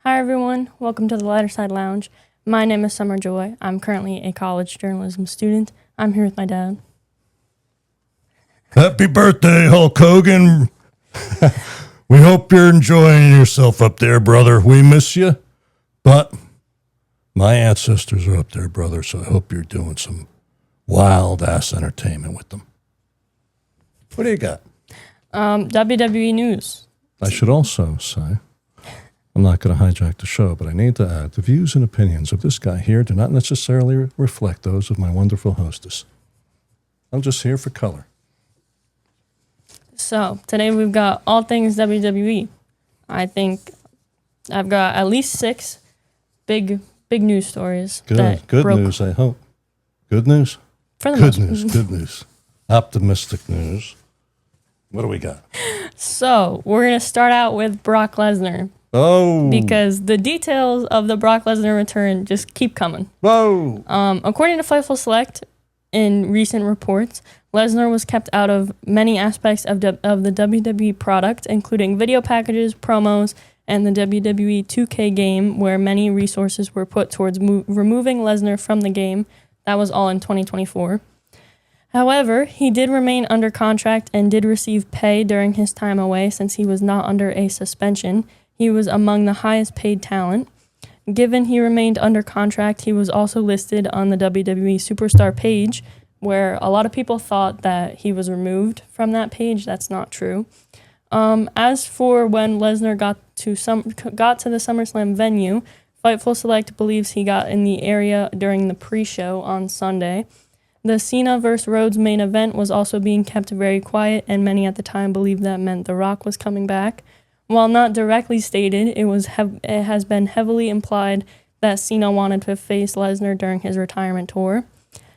Hi everyone, welcome to the Lighter Side Lounge. My name is Summer Joy. I'm currently a college journalism student. I'm here with my dad. Happy birthday, Hulk Hogan. We hope you're enjoying yourself up there, brother. We miss you, but my ancestors are up there, brother, so I hope you're doing some wild-ass entertainment with them. What do you got? WWE news. I should also say, I'm not going to hijack the show, but I need to add, the views and opinions of this guy here do not necessarily reflect those of my wonderful hostess. I'm just here for color. So, today we've got all things WWE. I think I've got at least 6 big news stories. Good news, I hope. Good news? For the Good most news, good news. Optimistic news. What do we got? So, we're going to start out with Brock Lesnar. Oh. Because the details of the Brock Lesnar return just keep coming. Whoa. According to Fightful Select, in recent reports, Lesnar was kept out of many aspects of the WWE product, including video packages, promos, and the WWE 2K game, where many resources were put towards removing Lesnar from the game. That was all in 2024. However, he did remain under contract and did receive pay during his time away since he was not under a suspension. He was among the highest paid talent. Given he remained under contract, he was also listed on the WWE Superstar page, where a lot of people thought that he was removed from that page. That's not true. As for when Lesnar got to the SummerSlam venue, Fightful Select believes he got in the area during the pre-show on Sunday. The Cena vs. Rhodes main event was also being kept very quiet, and many at the time believed that meant The Rock was coming back. While not directly stated, it has been heavily implied that Cena wanted to face Lesnar during his retirement tour.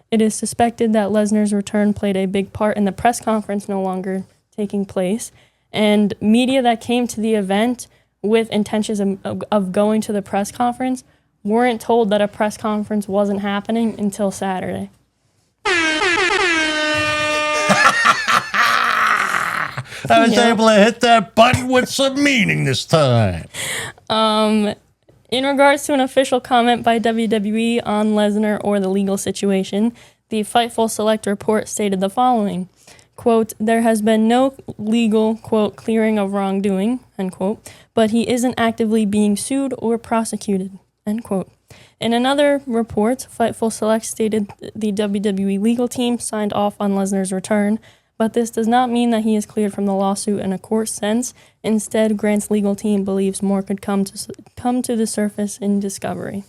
It is suspected that Lesnar's return played a big part in the press conference no longer taking place, and media that came to the event with intentions of going to the press conference weren't told that a press conference wasn't happening until Saturday. I was able to hit that button with some meaning this time. In regards to an official comment by WWE on Lesnar or the legal situation, the Fightful Select report stated the following, quote, "There has been no legal, quote, clearing of wrongdoing," end quote, "but he isn't actively being sued or prosecuted," end quote. In another report, Fightful Select stated the WWE legal team signed off on Lesnar's return, but this does not mean that he is cleared from the lawsuit in a court sense. Instead, Grant's legal team believes more could come to the surface in discovery.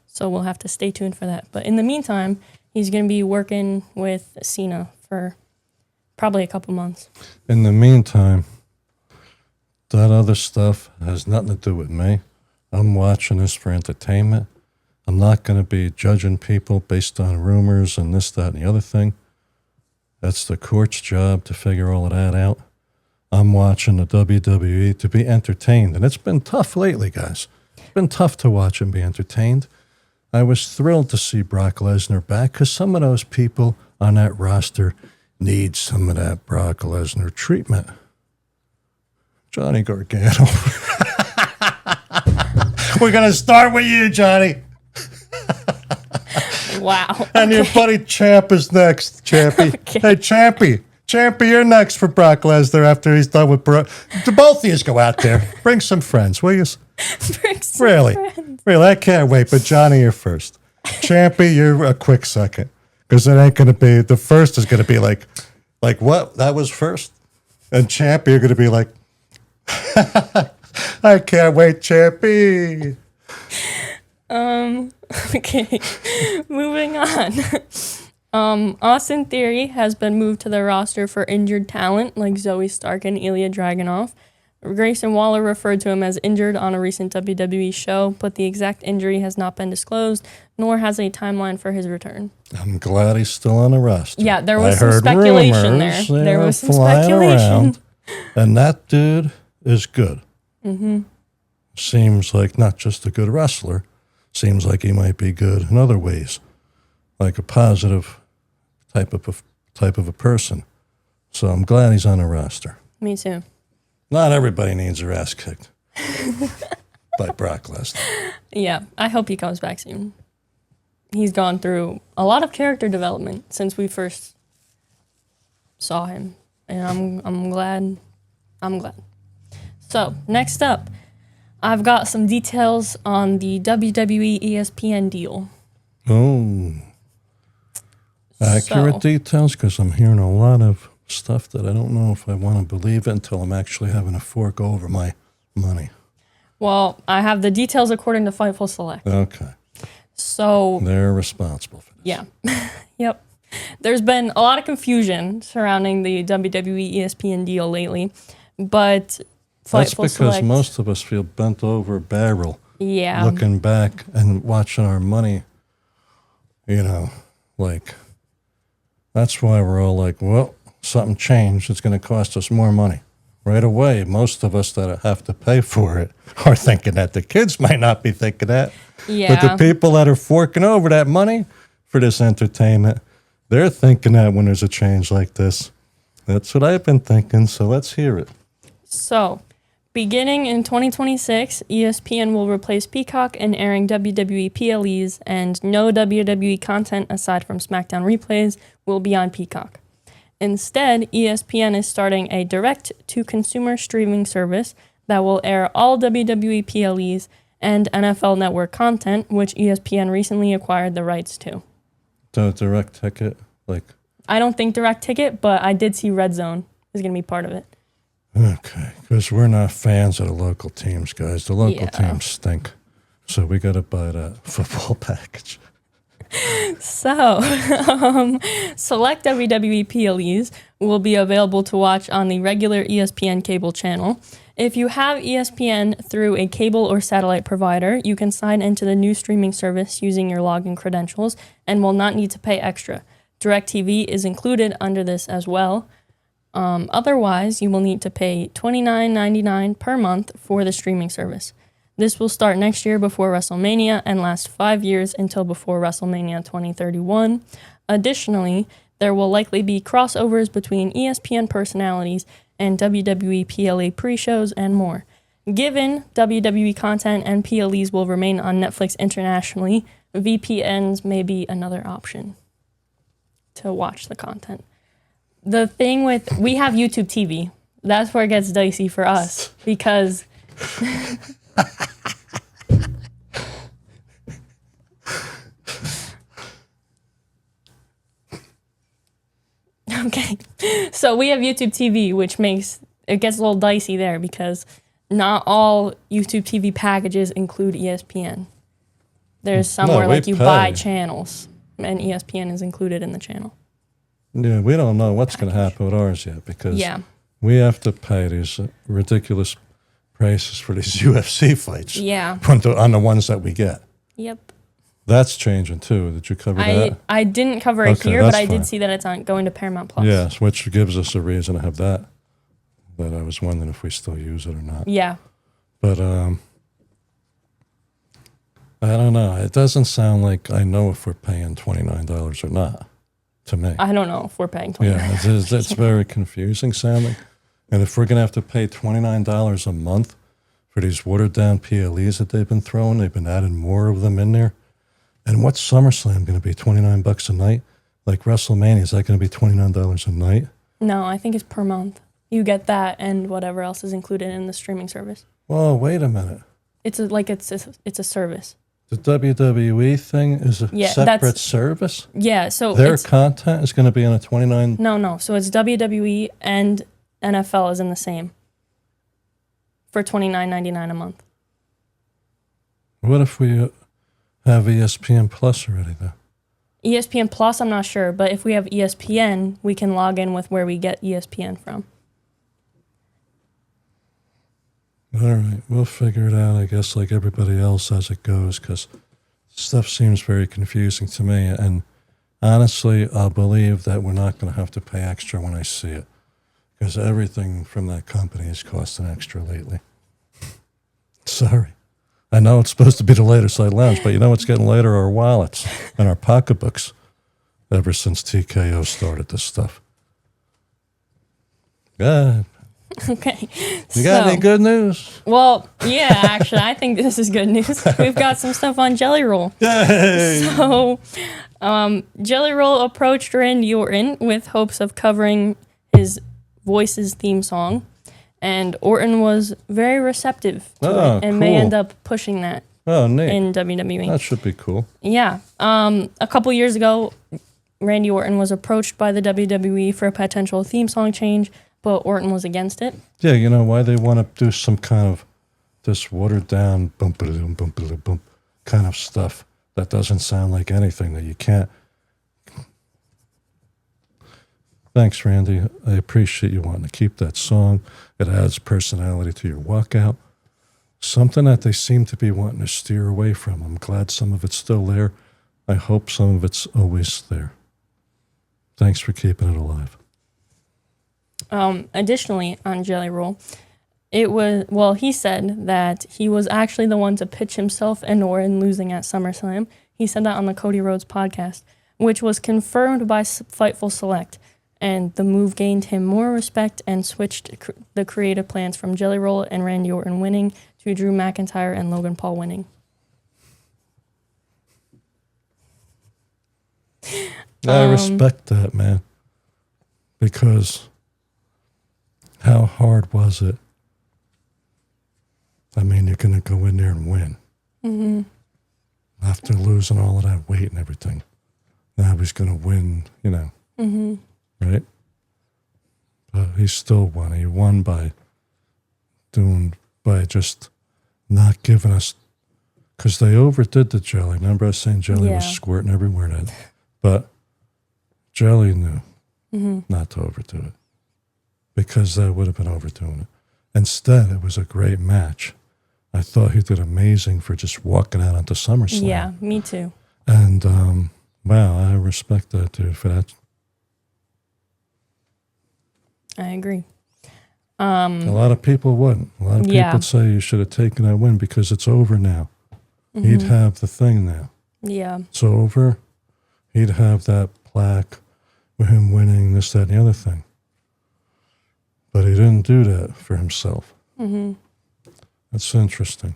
So we'll have to stay tuned for that. But in the meantime, he's going to be working with Cena for probably a couple months. In the meantime, that other stuff has nothing to do with me. I'm watching this for entertainment. I'm not going to be judging people based on rumors and this, that, and the other thing. That's the court's job to figure all of that out. I'm watching the WWE to be entertained, and it's been tough lately, guys. It's been tough to watch and be entertained. I was thrilled to see Brock Lesnar back because some of those people on that roster need some of that Brock Lesnar treatment. Johnny Gargano. We're going to start with you, Johnny. Wow. And your buddy Champ is next, Champy. Okay. Hey, Champy, you're next for Brock Lesnar after he's done with Brock. Both of you go out there. Bring some friends, will you? Bring some friends. Really, I can't wait. But Johnny, you're first. Champy, you're a quick second. Because it ain't going to be, the first is going to be like what? That was first? And Champy, you're going to be like, I can't wait, Champy. Okay, moving on. Austin Theory has been moved to the roster for injured talent like Zoe Stark and Ilya Dragunov. Grayson Waller referred to him as injured on a recent WWE show, but the exact injury has not been disclosed, nor has a timeline for his return. I'm glad he's still on the roster. Yeah, there was some speculation there. There was some speculation. Around, and that dude is good. Mm-hmm. Seems like not just a good wrestler, seems like he might be good in other ways, like a positive type of a person. So I'm glad he's on the roster. Me too. Not everybody needs their ass kicked. by Brock Lesnar. Yeah, I hope he comes back soon. He's gone through a lot of character development since we first saw him, and I'm glad. I'm glad. So, next up, I've got some details on the WWE ESPN deal. Oh. Accurate details, because I'm hearing a lot of stuff that I don't know if I want to believe it until I'm actually having to fork over my money. Well, I have the details according to Fightful Select. Okay. So they're responsible for this. Yeah. Yep. There's been a lot of confusion surrounding the WWE ESPN deal lately, but that's because most of us feel bent over a barrel. Yeah. Looking back and watching our money, like, that's why we're all like, well, something changed. It's going to cost us more money. Right away, most of us that have to pay for it are thinking that. The kids might not be thinking that. Yeah. But the people that are forking over that money for this entertainment, they're thinking that when there's a change like this. That's what I've been thinking, so let's hear it. So, beginning in 2026, ESPN will replace Peacock in airing WWE PLEs, and no WWE content aside from SmackDown replays will be on Peacock. Instead, ESPN is starting a direct-to-consumer streaming service that will air all WWE PLEs and NFL Network content, which ESPN recently acquired the rights to. So direct ticket, I don't think direct ticket, but I did see Red Zone is going to be part of it. Okay, because we're not fans of the local teams, guys. The local teams stink. So we got to buy that football package. So, select WWE PLEs will be available to watch on the regular ESPN cable channel. If you have ESPN through a cable or satellite provider, you can sign into the new streaming service using your login credentials and will not need to pay extra. DirecTV is included under this as well. Otherwise, you will need to pay $29.99 per month for the streaming service. This will start next year before WrestleMania and last 5 years until before WrestleMania 2031. Additionally, there will likely be crossovers between ESPN personalities and WWE PLE pre-shows and more. Given WWE content and PLEs will remain on Netflix internationally, VPNs may be another option to watch the content. The thing with, we have YouTube TV. That's where it gets dicey for us because... Okay, so we have YouTube TV, which makes it gets a little dicey there because not all YouTube TV packages include ESPN. There's somewhere like you buy channels and ESPN is included in the channel. Yeah, we don't know what's going to happen with ours yet because we have to pay these ridiculous prices for these UFC fights. Yeah. On the ones that we get. Yep. That's changing too. Did you cover that? I didn't cover it here, but I did see that it's going to Paramount Plus. Yes, which gives us a reason to have that. But I was wondering if we still use it or not. Yeah. But I don't know. It doesn't sound like I know if we're paying $29 or not. To me, I don't know if we're paying $29. Yeah, it's very confusing sounding. And if we're going to have to pay $29 a month for these watered-down PLEs that they've been adding more of them in there. And what's SummerSlam going to be, $29 a night? Like WrestleMania, is that going to be $29 a night? No, I think it's per month. You get that and whatever else is included in the streaming service. Oh, wait a minute. It's a service. The WWE thing is a separate service? Yeah, so their content is going to be on a $29... No. So it's WWE and NFL is in the same for $29.99 a month. What if we have ESPN Plus already, though? ESPN Plus, I'm not sure, but if we have ESPN, we can log in with where we get ESPN from. All right, we'll figure it out, I guess, like everybody else as it goes, because stuff seems very confusing to me. And honestly, I'll believe that we're not going to have to pay extra when I see it, because everything from that company is costing extra lately. Sorry. I know it's supposed to be the later side lounge, but you know what's getting later? Our wallets and our pocketbooks ever since TKO started this stuff. Okay. You got any good news? Well, yeah, actually, I think this is good news. We've got some stuff on Jelly Roll. Yay! So, Jelly Roll approached Randy Orton with hopes of covering his Voices theme song, and Orton was very receptive to it and may end up pushing that neat. in WWE. That should be cool. Yeah. A couple years ago, Randy Orton was approached by the WWE for a potential theme song change, but Orton was against it. Yeah, you know why they want to do some kind of this watered down bump kind of stuff that doesn't sound like anything that you can't. Thanks, Randy. I appreciate you wanting to keep that song. It adds personality to your walkout. Something that they seem to be wanting to steer away from. I'm glad some of it's still there. I hope some of it's always there. Thanks for keeping it alive. Additionally, on Jelly Roll, he said that he was actually the one to pitch himself and Orton losing at SummerSlam. He said that on the Cody Rhodes podcast, which was confirmed by Fightful Select. And the move gained him more respect and switched the creative plans from Jelly Roll and Randy Orton winning to Drew McIntyre and Logan Paul winning. I respect that, man. Because how hard was it? I mean, you're going to go in there and win. Mm-hmm. After losing all of that weight and everything. Now he's going to win, you know. Mm-hmm. Right? But he still won. He won by just not giving us, because they overdid the jelly. Remember I was saying jelly was squirting everywhere? But Jelly knew not to overdo it, because that would have been overdoing it. Instead, it was a great match. I thought he did amazing for just walking out onto SummerSlam. Yeah, me too. And, wow, I respect that dude for that. I agree. A lot of people wouldn't. A lot of people would say you should have taken that win because it's over now. Mm-hmm. He'd have the thing now. Yeah. It's over. He'd have that plaque with him winning this, that, and the other thing. But he didn't do that for himself. Mm-hmm. That's interesting.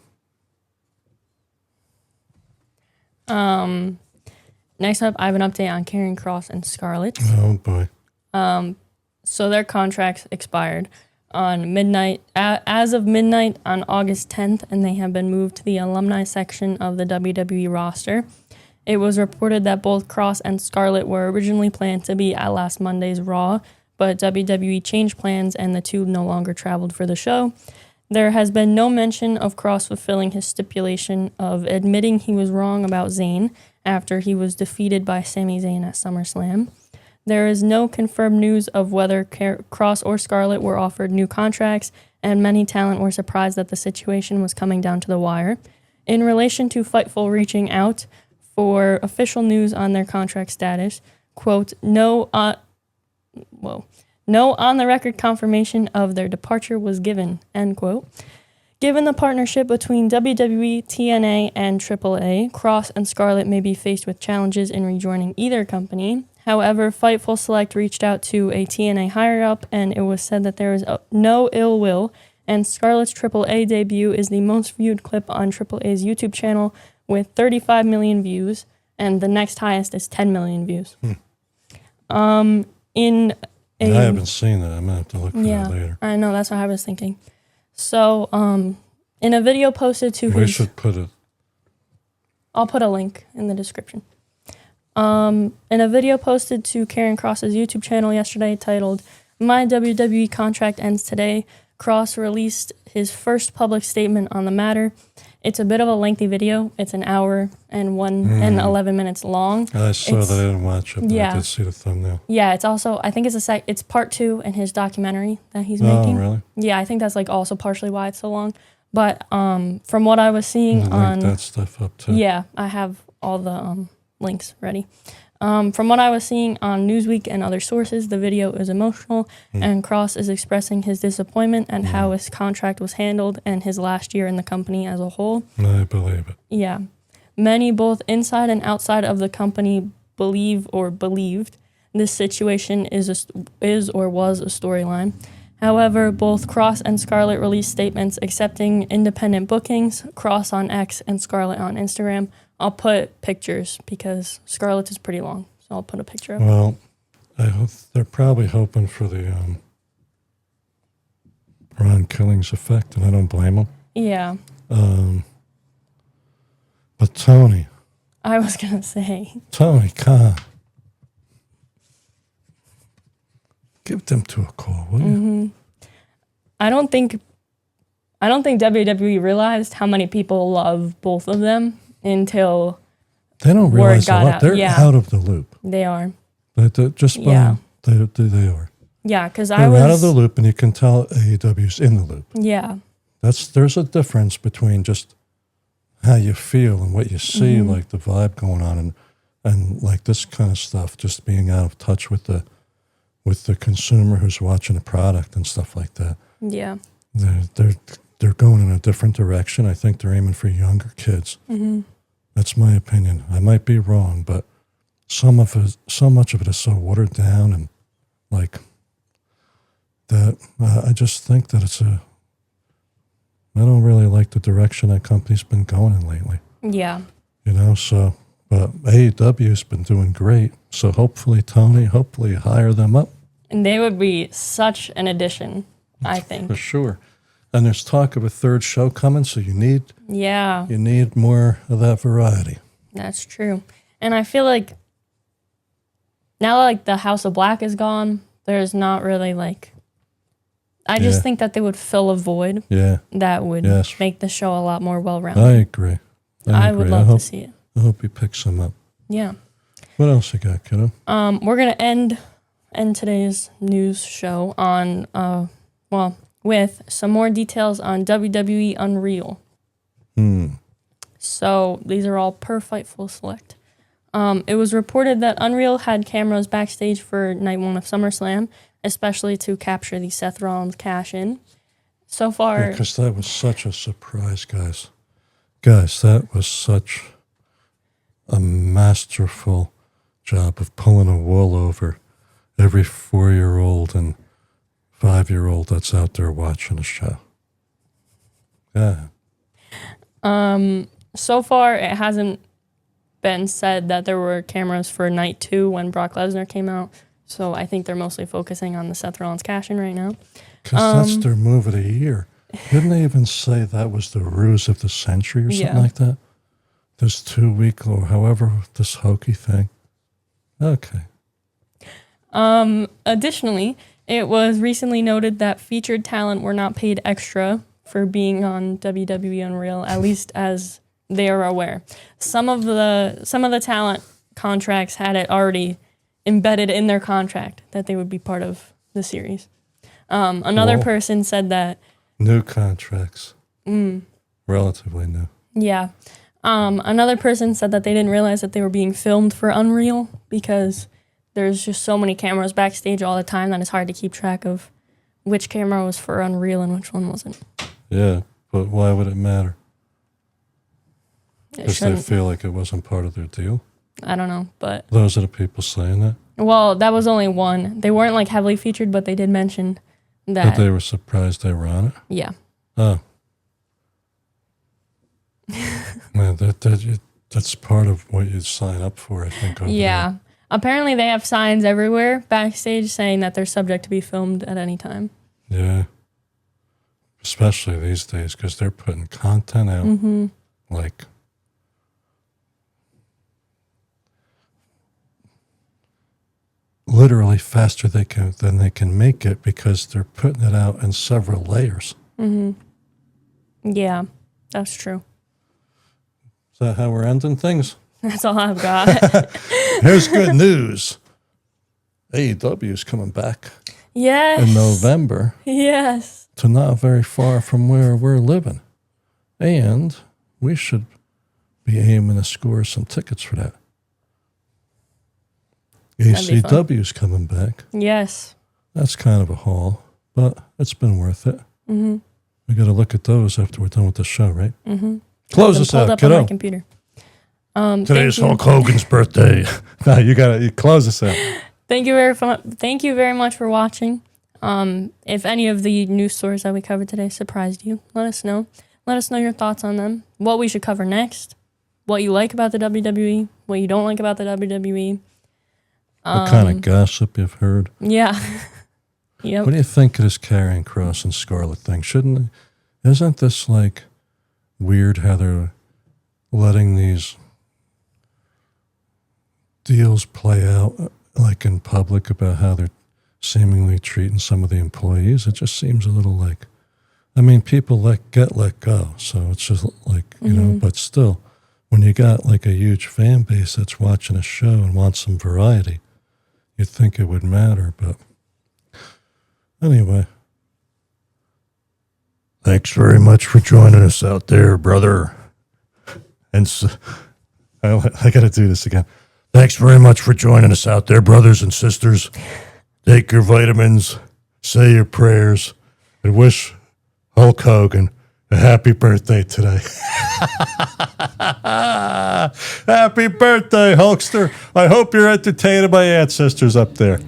Next up, I have an update on Karrion Kross and Scarlett. Oh, boy. So their contracts expired on midnight, as of midnight on August 10th, and they have been moved to the alumni section of the WWE roster. It was reported that both Kross and Scarlett were originally planned to be at last Monday's Raw, but WWE changed plans and the two no longer traveled for the show. There has been no mention of Kross fulfilling his stipulation of admitting he was wrong about Zayn after he was defeated by Sami Zayn at SummerSlam. There is no confirmed news of whether Kross or Scarlett were offered new contracts, and many talent were surprised that the situation was coming down to the wire. In relation to Fightful reaching out for official news on their contract status, quote, no on-the-record confirmation of their departure was given, end quote. Given the partnership between WWE, TNA, and AAA, Kross and Scarlett may be faced with challenges in rejoining either company. However, Fightful Select reached out to a TNA higher-up, and it was said that there is no ill will, and Scarlett's AAA debut is the most viewed clip on AAA's YouTube channel with 35 million views, and the next highest is 10 million views. I haven't seen that. I'm going to have to look for that later. I know, that's what I was thinking. So, in a video posted to We should put it. I'll put a link in the description. In a video posted to Karrion Kross's YouTube channel yesterday titled, "My WWE Contract Ends Today," Kross released his first public statement on the matter. It's a bit of a lengthy video. It's an hour and 11 minutes long. I saw that. I didn't watch it, but I did see the thumbnail. Yeah, it's also, I think it's part 2 in his documentary that he's making. Oh, really? Yeah, I think that's like also partially why it's so long. But from what I was seeing link that stuff up too. Yeah, I have all the links ready. From what I was seeing on Newsweek and other sources, the video is emotional, and Kross is expressing his disappointment at how his contract was handled and his last year in the company as a whole. I believe it. Yeah. Many, both inside and outside of the company, believed this situation is or was a storyline. However, both Kross and Scarlett released statements accepting independent bookings, Kross on X and Scarlett on Instagram. I'll put pictures because Scarlett is pretty long, so I'll put a picture up. Well, I hope they're probably hoping for the Ron Killings effect, and I don't blame them. Yeah. But Tony. I was going to say. Tony Khan. Give them to a call, will you? I don't think WWE realized how many people love both of them until they don't realize a lot. out. They're out of the loop. They are. They're just they are. Yeah, because they're out of the loop, and you can tell AEW's in the loop. Yeah. There's a difference between just how you feel and what you see, like the vibe going on, and like this kind of stuff, just being out of touch with the consumer who's watching the product and stuff like that. Yeah. They're going in a different direction. I think they're aiming for younger kids. That's my opinion. I might be wrong, but so much of it is so watered down and like that. I just think that I don't really like the direction that company's been going in lately. Yeah. So, but AEW's been doing great. So hopefully, Tony, hire them up. And they would be such an addition, I think. For sure. And there's talk of a third show coming, so you need more of that variety. That's true. And I feel like now like the House of Black is gone, there's not really like I just think that they would fill a void that would make the show a lot more well-rounded. I agree. I would love to see it. I hope he picks them up. Yeah. What else you got, kiddo? We're going to end today's news show on with some more details on WWE Unreal. So these are all per Fightful Select. It was reported that Unreal had cameras backstage for night 1 of SummerSlam, especially to capture the Seth Rollins cash-in. So far... Because that was such a surprise, guys. Guys, that was such a masterful job of pulling a wool over every 4-year-old and 5-year-old that's out there watching the show. Yeah. So far, it hasn't been said that there were cameras for night 2 when Brock Lesnar came out. So I think they're mostly focusing on the Seth Rollins cash-in right now. Because that's their move of the year. Didn't they even say that was the ruse of the century or something like that? This 2-week or however, this hokey thing. Okay. Additionally, it was recently noted that featured talent were not paid extra for being on WWE Unreal, at least as they are aware. Some of the talent contracts had it already embedded in their contract that they would be part of the series. Another person said that... New contracts. Relatively new. Yeah. Another person said that they didn't realize that they were being filmed for Unreal because there's just so many cameras backstage all the time that it's hard to keep track of which camera was for Unreal and which one wasn't. Yeah, but why would it matter? Because they feel like it wasn't part of their deal? I don't know, but... Those are the people saying that? Well, that was only one. They weren't, like, heavily featured, but they did mention that... But they were surprised they were on it? Yeah. Oh. Man, that's part of what you sign up for, I think. Yeah. There. Apparently they have signs everywhere backstage saying that they're subject to be filmed at any time. Yeah. Especially these days, because they're putting content out like... literally faster than they can make it because they're putting it out in several layers. Yeah, that's true. Is that how we're ending things? That's all I've got. Here's good news. AEW is coming back. Yes. In November. Yes. To not very far from where we're living. And we should be aiming to score some tickets for that. ACW's coming back. Yes. That's kind of a haul, but it's been worth it. We got to look at those after we're done with the show, right? Close us out, kiddo. On my computer. Today's Hulk Hogan's birthday. No, you close us out. Thank you very much for watching. If any of the news stories that we covered today surprised you, let us know. Let us know your thoughts on them, what we should cover next, what you like about the WWE, what you don't like about the WWE. What kind of gossip you've heard. Yeah. Yep. What do you think of this Karrion Kross and Scarlett thing? Isn't this like weird how they're letting these deals play out like in public about how they're seemingly treating some of the employees? It just seems a little like, I mean, people let go. So it's just like, you know, but still, when you got like a huge fan base that's watching a show and wants some variety, you'd think it would matter. But anyway, thanks very much for joining us out there, brother. And so, I got to do this again. Thanks very much for joining us out there, brothers and sisters. Take your vitamins, say your prayers, and wish Hulk Hogan a happy birthday today. Happy birthday, Hulkster. I hope you're entertaining my ancestors up there.